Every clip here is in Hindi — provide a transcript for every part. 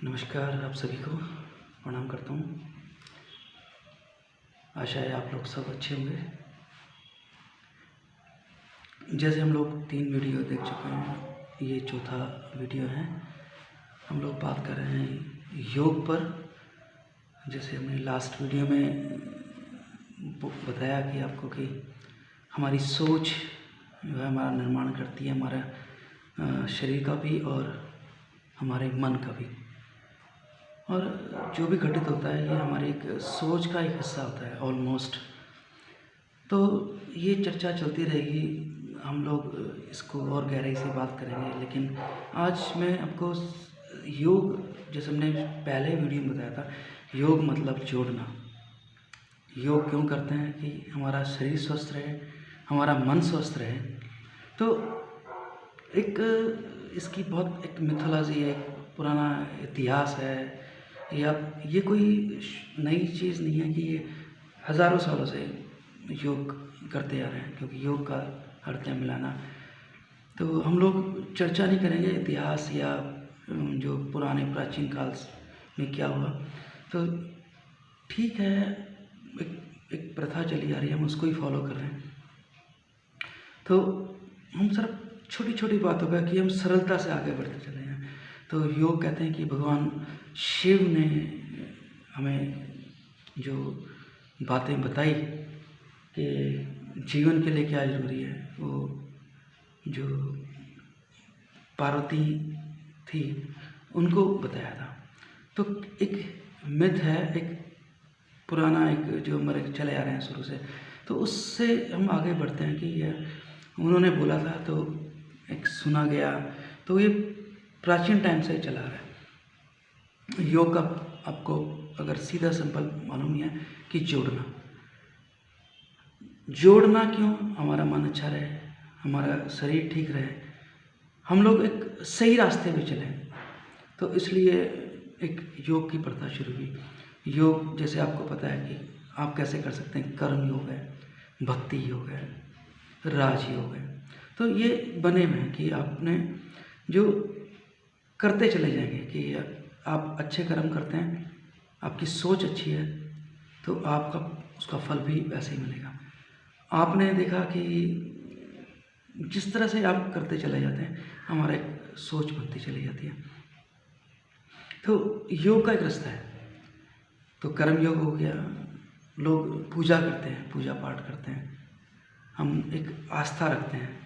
नमस्कार, आप सभी को प्रणाम करता हूँ। आशा है आप लोग सब अच्छे होंगे। जैसे हम लोग 3 वीडियो देख चुके हैं, ये चौथा वीडियो है। हम लोग बात कर रहे हैं योग पर। जैसे हमने लास्ट वीडियो में बताया कि आपको कि हमारी सोच जो है हमारा निर्माण करती है, हमारा शरीर का भी और हमारे मन का भी। और जो भी घटित होता है ये हमारी एक सोच का एक हिस्सा होता है ऑलमोस्ट। तो ये चर्चा चलती रहेगी, हम लोग इसको और गहराई से बात करेंगे। लेकिन आज मैं आपको योग, जैसे हमने पहले वीडियो में बताया था, योग मतलब जोड़ना। योग क्यों करते हैं कि हमारा शरीर स्वस्थ रहे, हमारा मन स्वस्थ रहे। तो एक इसकी बहुत एक मिथोलॉजी है, एक पुराना इतिहास है। ये कोई नई चीज़ नहीं है कि ये हज़ारों सालों से योग करते आ रहे हैं, क्योंकि योग का अर्थ है मिलाना। तो हम लोग चर्चा नहीं करेंगे इतिहास या जो पुराने प्राचीन काल में क्या हुआ। तो ठीक है, एक प्रथा चली आ रही है, हम उसको ही फॉलो कर रहे हैं। तो हम सिर्फ छोटी छोटी बातों पर कि हम सरलता से आगे बढ़ते चले हैं। तो योग कहते हैं कि भगवान शिव ने हमें जो बातें बताई कि जीवन के लिए क्या ज़रूरी है, वो जो पार्वती थी उनको बताया था। तो एक मिथ है, एक पुराना एक जो हमारे चले आ रहे हैं शुरू से, तो उससे हम आगे बढ़ते हैं कि यह उन्होंने बोला था, तो एक सुना गया। तो ये प्राचीन टाइम से चला आ रहा है। योग का आपको अगर सीधा सिंपल मालूम ही है कि जोड़ना क्यों, हमारा मन अच्छा रहे, हमारा शरीर ठीक रहे, हम लोग एक सही रास्ते पे चलें। तो इसलिए एक योग की प्रथा शुरू हुई। योग जैसे आपको पता है कि आप कैसे कर सकते हैं, कर्म योग है, भक्ति योग है, राजयोग है। तो ये बने हुए हैं कि आपने जो करते चले जाएंगे कि आप अच्छे कर्म करते हैं, आपकी सोच अच्छी है, तो आपका उसका फल भी वैसे ही मिलेगा। आपने देखा कि जिस तरह से आप करते चले जाते हैं, हमारा एक सोच बनती चली जाती है। तो योग का एक रास्ता है। तो कर्म योग हो गया, लोग पूजा करते हैं, पूजा पाठ करते हैं, हम एक आस्था रखते हैं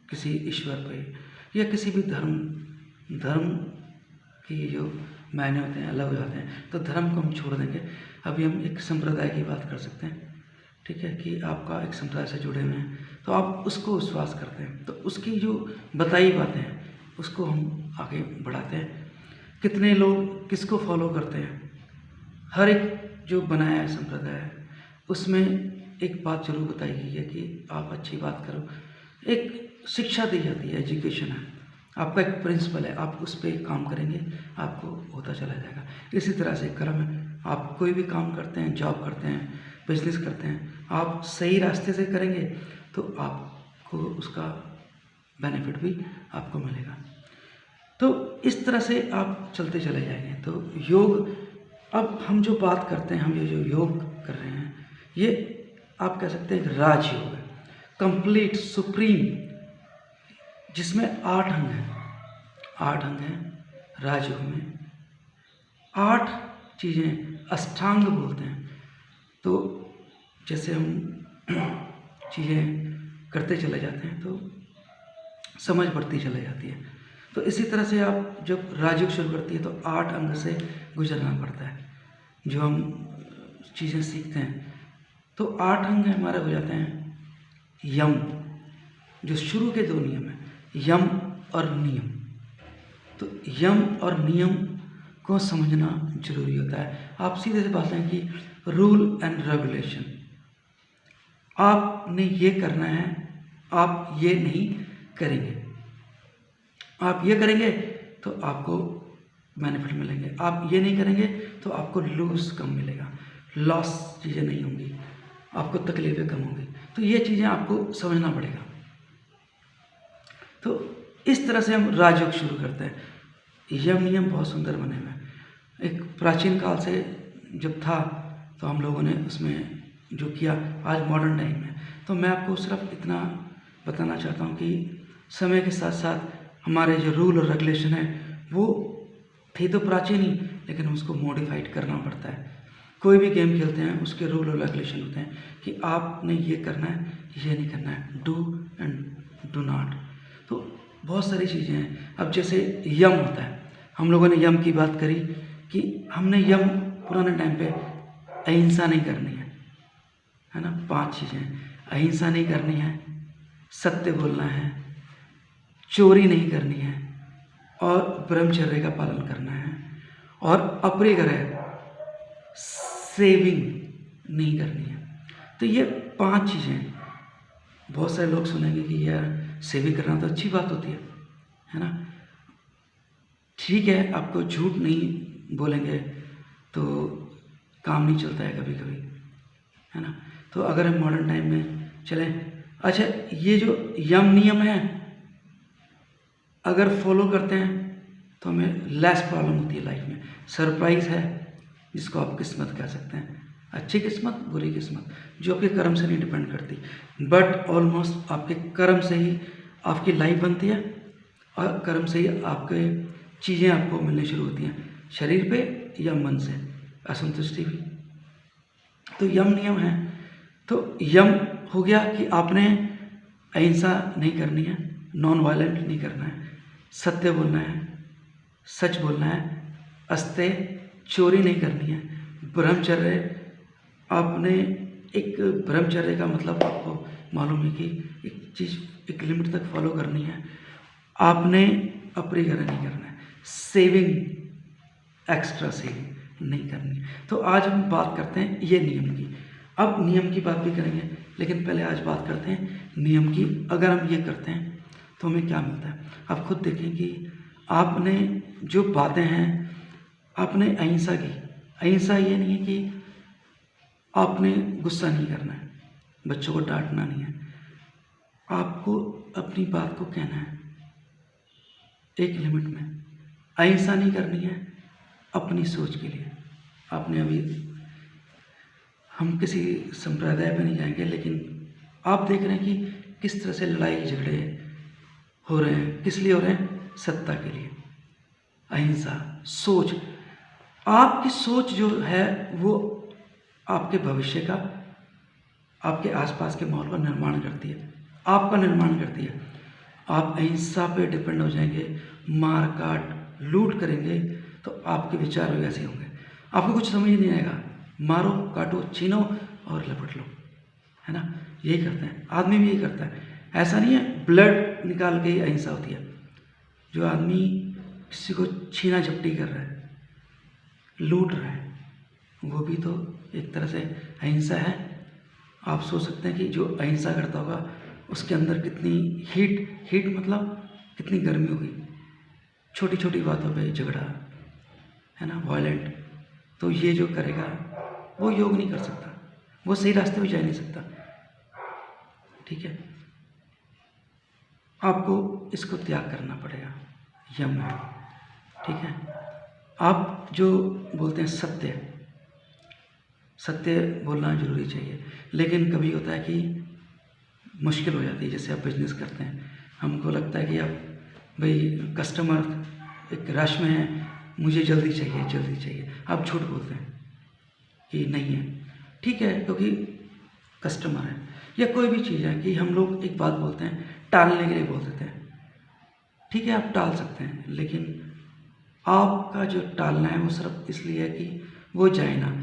किसी ईश्वर पे या किसी भी धर्म की जो मायने होते हैं अलग हो जाते हैं। तो धर्म को हम छोड़ देंगे। अभी हम एक संप्रदाय की बात कर सकते हैं, ठीक है, कि आपका एक संप्रदाय से जुड़े हुए हैं, तो आप उसको विश्वास करते हैं, तो उसकी जो बताई बातें हैं उसको हम आगे बढ़ाते हैं। कितने लोग किसको फॉलो करते हैं, हर एक जो बनाया है संप्रदाय, उसमें एक बात जरूर बताई गई है कि आप अच्छी बात करो। एक शिक्षा दी जाती है, एजुकेशन है, आपका एक प्रिंसिपल है, आप उस पर काम करेंगे, आपको होता चला जाएगा। इसी तरह से कर्म है, आप कोई भी काम करते हैं, जॉब करते हैं, बिजनेस करते हैं, आप सही रास्ते से करेंगे तो आपको उसका बेनिफिट भी आपको मिलेगा। तो इस तरह से आप चलते चले जाएंगे। तो योग, अब हम जो बात करते हैं, हम ये जो योग कर रहे हैं, ये आप कह सकते हैं एक राजयोग है, कंप्लीट सुप्रीम, जिसमें 8 अंग हैं। 8 अंग हैं राजयोग में, 8 चीज़ें अष्टांग बोलते हैं। तो जैसे हम चीज़ें करते चले जाते हैं तो समझ बढ़ती चली जाती है। तो इसी तरह से आप जब राजयोग शुरू करती है तो 8 अंग से गुजरना पड़ता है, जो हम चीज़ें सीखते हैं। तो 8 अंग हमारे हो जाते हैं यम, जो शुरू के 2 नियम हैं, यम और नियम। तो यम और नियम को समझना जरूरी होता है। आप सीधे से बात है कि रूल एंड रेगुलेशन, आपने ये करना है, आप ये नहीं करेंगे, आप ये करेंगे तो आपको बेनिफिट मिलेंगे, आप ये नहीं करेंगे तो आपको लूज कम मिलेगा, लॉस चीज़ें नहीं होंगी, आपको तकलीफें कम होंगी। तो ये चीज़ें आपको समझना पड़ेगा। तो इस तरह से हम राजयोग शुरू करते हैं। यम नियम बहुत सुंदर बने हुए हैं। एक प्राचीन काल से जब था तो हम लोगों ने उसमें जो किया, आज मॉडर्न टाइम में। तो मैं आपको सिर्फ इतना बताना चाहता हूँ कि समय के साथ साथ हमारे जो रूल और रेगुलेशन है वो थे तो प्राचीन ही, लेकिन उसको मॉडिफाइड करना पड़ता है। कोई भी गेम खेलते हैं उसके रूल और रेगुलेशन होते हैं कि आपने ये करना है, ये नहीं करना है, डू एंड डू नॉट। तो बहुत सारी चीज़ें हैं। अब जैसे यम होता है, हम लोगों ने यम की बात करी कि हमने यम पुराने टाइम पे अहिंसा नहीं करनी है ना। 5 चीज़ें, अहिंसा नहीं करनी है, सत्य बोलना है, चोरी नहीं करनी है, और ब्रह्मचर्य का पालन करना है, और अपरिग्रह सेविंग नहीं करनी है। तो ये 5 चीज़ें हैं। बहुत सारे लोग सुनेंगे कि यार सेविंग करना तो अच्छी बात होती है ना। ठीक है, आपको झूठ नहीं बोलेंगे तो काम नहीं चलता है कभी कभी, है ना। तो अगर हम मॉडर्न टाइम में चलें, अच्छा ये जो यम नियम है अगर फॉलो करते हैं तो हमें लेस प्रॉब्लम होती है लाइफ में। सरप्राइज़ है जिसको आप किस्मत कह सकते हैं, अच्छी किस्मत बुरी किस्मत जो आपके कर्म से नहीं डिपेंड करती, बट ऑलमोस्ट आपके कर्म से ही आपकी लाइफ बनती है और कर्म से ही आपके चीज़ें आपको मिलनी शुरू होती हैं, शरीर पे या मन से असंतुष्टि भी। तो यम नियम है। तो यम हो गया कि आपने अहिंसा नहीं करनी है, नॉन वायलेंट नहीं करना है, सत्य बोलना है, सच बोलना है, अस्तेय चोरी नहीं करनी है, ब्रह्मचर्य आपने एक ब्रह्मचर्य का मतलब आपको मालूम है कि एक चीज़ एक लिमिट तक फॉलो करनी है, आपने अपरिग्रह नहीं करना है, सेविंग एक्स्ट्रा सेविंग नहीं करनी। तो आज हम बात करते हैं ये नियम की। अब नियम की बात भी करेंगे, लेकिन पहले आज बात करते हैं नियम की। अगर हम ये करते हैं तो हमें क्या मिलता है। आप खुद देखें कि आपने जो बातें हैं, आपने अहिंसा की। अहिंसा ये नहीं है कि आपने गुस्सा नहीं करना है, बच्चों को डांटना नहीं है, आपको अपनी बात को कहना है एक लिमिट में। अहिंसा नहीं करनी है अपनी सोच के लिए। आपने अभी, हम किसी संप्रदाय में नहीं जाएंगे, लेकिन आप देख रहे हैं कि किस तरह से लड़ाई झगड़े हो रहे हैं, किस लिए हो रहे हैं, सत्ता के लिए। अहिंसा सोच, आपकी सोच जो है वो आपके भविष्य का, आपके आसपास के माहौल का निर्माण करती है, आपका निर्माण करती है। आप अहिंसा पे डिपेंड हो जाएंगे, मार काट लूट करेंगे तो आपके विचार भी वैसे होंगे, आपको कुछ समझ नहीं आएगा, मारो काटो छीनो और लपट लो, है ना। यही करते हैं, आदमी भी यही करता है। ऐसा नहीं है ब्लड निकाल के ही अहिंसा होती है। जो आदमी किसी को छीना झपटी कर रहा है, लूट रहा है, वो भी तो एक तरह से अहिंसा है। आप सोच सकते हैं कि जो अहिंसा करता होगा उसके अंदर कितनी हीट मतलब कितनी गर्मी होगी, छोटी छोटी बातों पे झगड़ा, है ना, वायलेंट। तो ये जो करेगा वो योग नहीं कर सकता, वो सही रास्ते पे जा नहीं सकता। ठीक है, आपको इसको त्याग करना पड़ेगा, यम है। ठीक है, आप जो बोलते हैं सत्य, सत्य बोलना जरूरी चाहिए, लेकिन कभी होता है कि मुश्किल हो जाती है। जैसे आप बिजनेस करते हैं, हमको लगता है कि आप भाई कस्टमर एक रश में है, मुझे जल्दी चाहिए, आप झूठ बोलते हैं कि नहीं है। ठीक है, क्योंकि कस्टमर है, या कोई भी चीज़ है कि हम लोग एक बात बोलते हैं टालने के लिए बोल देते हैं। ठीक है, आप टाल सकते हैं, लेकिन आपका जो टालना है वो सिर्फ इसलिए है कि वो जाए ना,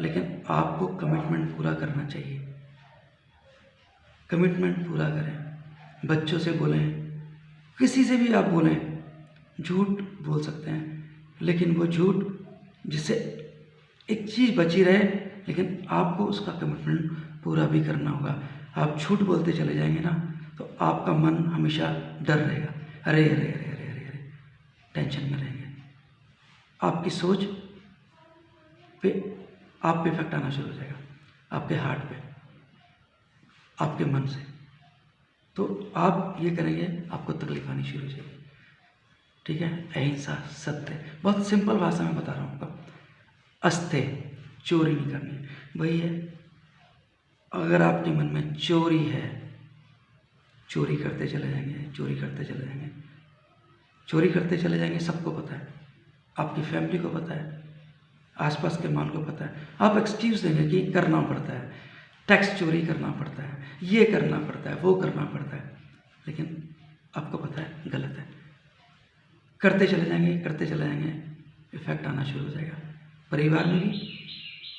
लेकिन आपको कमिटमेंट पूरा करना चाहिए। कमिटमेंट पूरा करें, बच्चों से बोलें, किसी से भी आप बोलें, झूठ बोल सकते हैं, लेकिन वो झूठ जिससे एक चीज़ बची रहे, लेकिन आपको उसका कमिटमेंट पूरा भी करना होगा। आप झूठ बोलते चले जाएंगे ना तो आपका मन हमेशा डर रहेगा, अरे अरे अरे अरे अरे अरे, टेंशन में रहेंगे। आपकी सोच पे आप पे इफेक्ट आना शुरू हो जाएगा, आपके हार्ट पे, आपके मन से। तो आप ये करेंगे, आपको तकलीफ आनी शुरू हो जाएगी। ठीक है। अहिंसा, सत्य, बहुत सिंपल भाषा में बता रहा हूँ आपको। अस्ते, चोरी नहीं करनी है। वही है, अगर आपके मन में चोरी है, चोरी करते चले जाएंगे, चोरी करते चले जाएंगे, चोरी करते चले जाएंगे। सबको पता है, आपकी फैमिली को पता है, आसपास के माल को पता है। आप एक्सक्यूज़ देंगे कि करना पड़ता है, टैक्स चोरी करना पड़ता है, ये करना पड़ता है, वो करना पड़ता है, लेकिन आपको पता है गलत है। करते चले जाएंगे, करते चले जाएंगे, इफेक्ट आना शुरू हो जाएगा, परिवार में भी,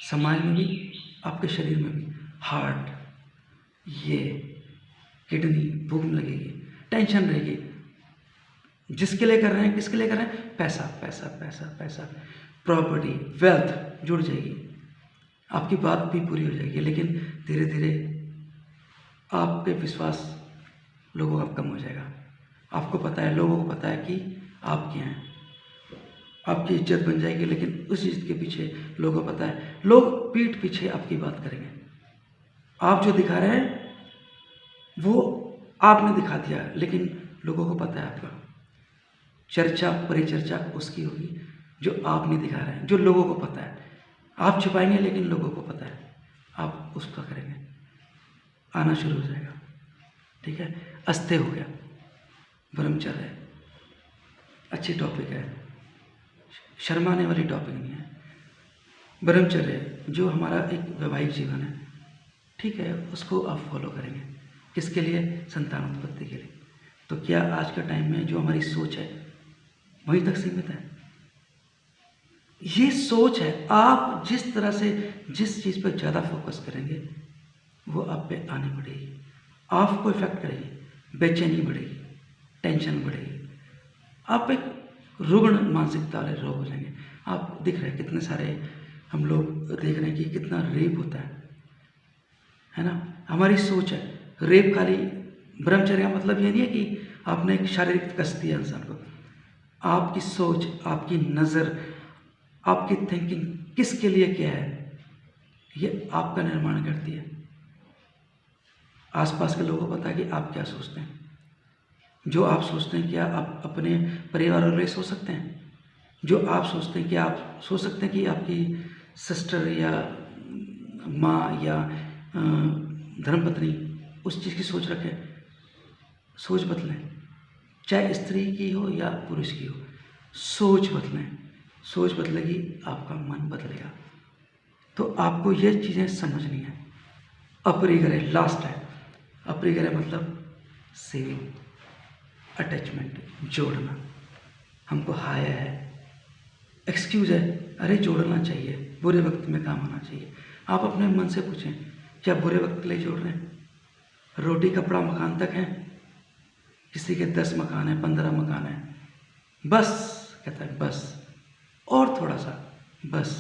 समाज में भी, आपके शरीर में भी। हार्ट, ये किडनी, भूख लगेगी, टेंशन रहेगी। जिसके लिए कर रहे हैं, किसके लिए कर रहे हैं? पैसा, पैसा, पैसा, पैसा। प्रॉपर्टी, वेल्थ जुड़ जाएगी, आपकी बात भी पूरी हो जाएगी, लेकिन धीरे धीरे आपके विश्वास लोगों का कम हो जाएगा। आपको पता है, लोगों को पता है कि आप क्या हैं, आपकी इज्जत बन जाएगी, लेकिन उस इज्जत के पीछे लोगों को पता है, लोग पीठ पीछे आपकी बात करेंगे। आप जो दिखा रहे हैं वो आपने दिखा दिया, लेकिन लोगों को पता है आपका। चर्चा, परिचर्चा उसकी होगी जो आप नहीं दिखा रहे हैं, जो लोगों को पता है। आप छुपाएंगे, लेकिन लोगों को पता है, आप उसका करेंगे, आना शुरू हो जाएगा। ठीक है। अस्ते हो गया, ब्रह्मचर्य, अच्छी टॉपिक है, शर्माने वाली टॉपिक नहीं है। ब्रह्मचर्य जो हमारा एक वैवाहिक जीवन है, ठीक है, उसको आप फॉलो करेंगे। किसके लिए? संतान उत्पत्ति के लिए। तो क्या आज के टाइम में जो हमारी सोच है वहीं तक सीमित है? ये सोच है, आप जिस तरह से जिस चीज़ पर ज़्यादा फोकस करेंगे वो आप पे आनी पड़ेगी, आपको इफेक्ट करेगी, बेचैनी बढ़ेगी, टेंशन बढ़ेगी, आप एक रुग्ण मानसिकता वाले रोग हो जाएंगे। आप दिख रहे हैं कितने सारे, हम लोग देख रहे हैं कि कितना रेप होता है ना। हमारी सोच है, रेप खाली ब्रह्मचर्य का मतलब ये नहीं है कि आपने एक शारीरिक कष्ट दिया इंसान को। आपकी सोच, आपकी नज़र, आपकी थिंकिंग किसके लिए क्या है, ये आपका निर्माण करती है। आसपास के लोगों को पता है कि आप क्या सोचते हैं। जो आप सोचते हैं, क्या आप अपने परिवार वालों के लिए सोच सकते हैं? जो आप सोचते हैं, क्या आप सोच सकते हैं कि आपकी सिस्टर या माँ या धर्मपत्नी उस चीज़ की सोच रखें? सोच बदलें, चाहे स्त्री की हो या पुरुष की हो, सोच बदलें। सोच बदलेगी, आपका मन बदलेगा। तो आपको ये चीज़ें समझनी है। अपरिग्रह लास्ट है। अपरिग्रह मतलब सेविंग, अटैचमेंट, जोड़ना। हमको हाया है, एक्सक्यूज़ है, अरे जोड़ना चाहिए, बुरे वक्त में काम आना चाहिए। आप अपने मन से पूछें, क्या बुरे वक्त के लिए जोड़ रहे हैं? रोटी कपड़ा मकान तक है, किसी के 10 मकान है, 15 मकान है, बस कहता है बस, और थोड़ा सा बस।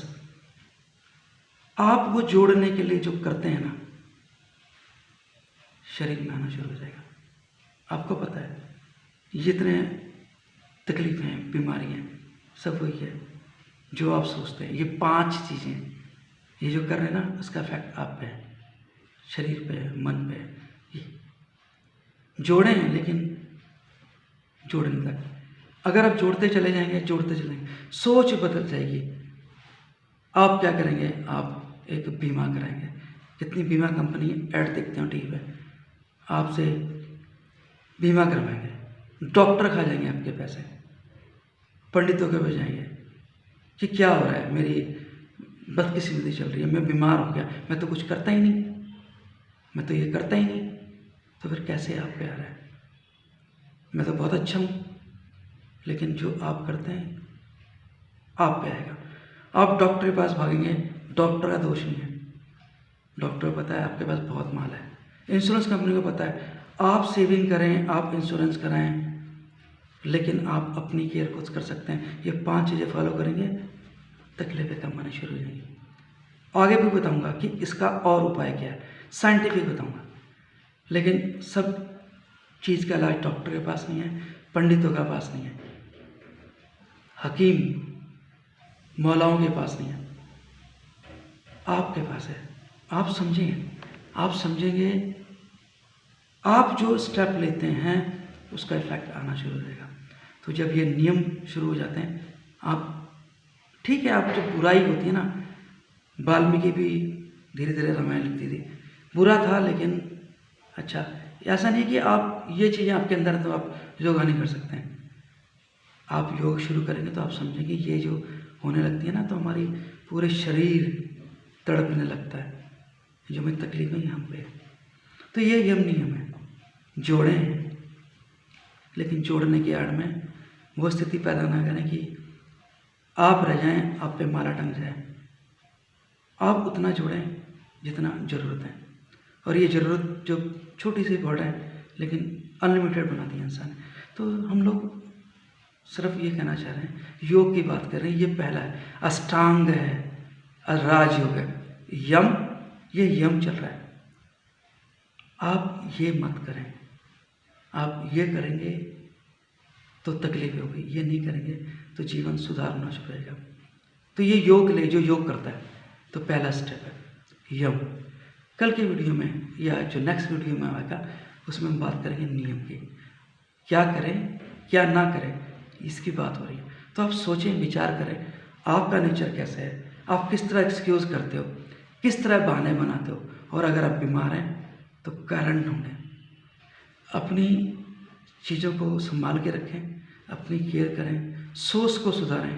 आप वो जोड़ने के लिए जो करते हैं ना, शरीर में आना शुरू हो जाएगा। आपको पता है जितने तकलीफें, बीमारियां, सब वही है जो आप सोचते हैं। ये 5 चीज़ें, ये जो कर रहे हैं ना, उसका इफेक्ट आप पे है, शरीर पे है, मन पे है। ये जोड़े हैं, लेकिन जोड़ने तक अगर आप जोड़ते चले जाएंगे, जोड़ते चलेंगे, सोच बदल जाएगी। आप क्या करेंगे? आप एक बीमा कराएंगे। कितनी बीमा कंपनी ऐड देखते हो टीवी पे, आपसे बीमा करवाएंगे। डॉक्टर खा जाएंगे आपके पैसे, पंडितों के भेजाएंगे कि क्या हो रहा है, मेरी बदकिस्मती चल रही है, मैं बीमार हो गया, मैं तो कुछ करता ही नहीं, मैं तो ये करता ही नहीं। तो फिर कैसे आप पे आ रहा है? मैं तो बहुत अच्छा हूँ, लेकिन जो आप करते हैं आप पे आएगा। आप डॉक्टर के पास भागेंगे, डॉक्टर का दोष नहीं है, डॉक्टर को पता है आपके पास बहुत माल है, इंश्योरेंस कंपनी को पता है। आप सेविंग करें, आप इंश्योरेंस कराएं, लेकिन आप अपनी केयर खुद कर सकते हैं। ये 5 चीज़ें फॉलो करेंगे, तकलीफें कम आनी शुरू हो जाएंगी। आगे भी बताऊंगा कि इसका और उपाय क्या है, साइंटिफिक बताऊंगा। लेकिन सब चीज़ का इलाज डॉक्टर के पास नहीं है, पंडितों के पास नहीं है, हकीम मौलाओं के पास नहीं है, आपके पास है। आप समझेंगे, आप समझेंगे, आप जो स्टेप लेते हैं उसका इफेक्ट आना शुरू हो जाएगा। तो जब ये नियम शुरू हो जाते हैं, आप ठीक है, आप जब बुराई होती है ना, वाल्मीकि भी धीरे धीरे रामायण लिखती थी, बुरा था लेकिन अच्छा। ऐसा नहीं कि आप ये चीज़ें आपके अंदर है तो आप योगा नहीं कर सकते हैं। आप योग शुरू करेंगे तो आप समझेंगे ये जो होने लगती है ना, तो हमारी पूरे शरीर तड़पने लगता है, जो हमें तकलीफ है यहाँ पे। तो ये यम नियम है, जोड़ें हैं, लेकिन जोड़ने की आड़ में वो स्थिति पैदा ना करें कि आप रह जाएं, आप पे माला टंग जाए। आप उतना जोड़ें जितना ज़रूरत है, और ये ज़रूरत जो छोटी सी वर्ड है लेकिन अनलिमिटेड बनाती है इंसान। तो हम लोग सिर्फ ये कहना चाह रहे हैं, योग की बात कर रहे हैं, ये पहला है, अष्टांग है, राजयोग है, यम, ये यम चल रहा है। आप ये मत करें, आप ये करेंगे तो तकलीफ होगी, ये नहीं करेंगे तो जीवन सुधार होना शुरू होगा। तो ये योग ले, जो योग करता है, तो पहला स्टेप है यम। कल के वीडियो में या जो नेक्स्ट वीडियो में आएगा उसमें हम बात करेंगे नियम की, क्या करें क्या ना करें, इसकी बात हो रही है। तो आप सोचें, विचार करें, आपका नेचर कैसा है, आप किस तरह एक्सक्यूज़ करते हो, किस तरह बहाने बनाते हो, और अगर आप बीमार हैं तो कारण ढूंढें, अपनी चीज़ों को संभाल के रखें, अपनी केयर करें, सोच को सुधारें,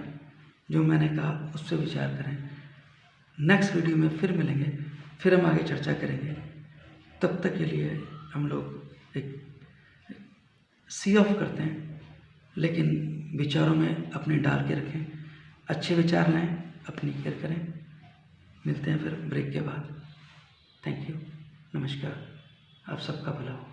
जो मैंने कहा उस पर विचार करें। नेक्स्ट वीडियो में फिर मिलेंगे, फिर हम आगे चर्चा करेंगे। तब तक के लिए हम लोग एक सी ऑफ करते हैं, लेकिन विचारों में अपने डाल के रखें, अच्छे विचार लाएं, अपनी केयर करें। मिलते हैं फिर ब्रेक के बाद। थैंक यू, नमस्कार, आप सबका भला हो।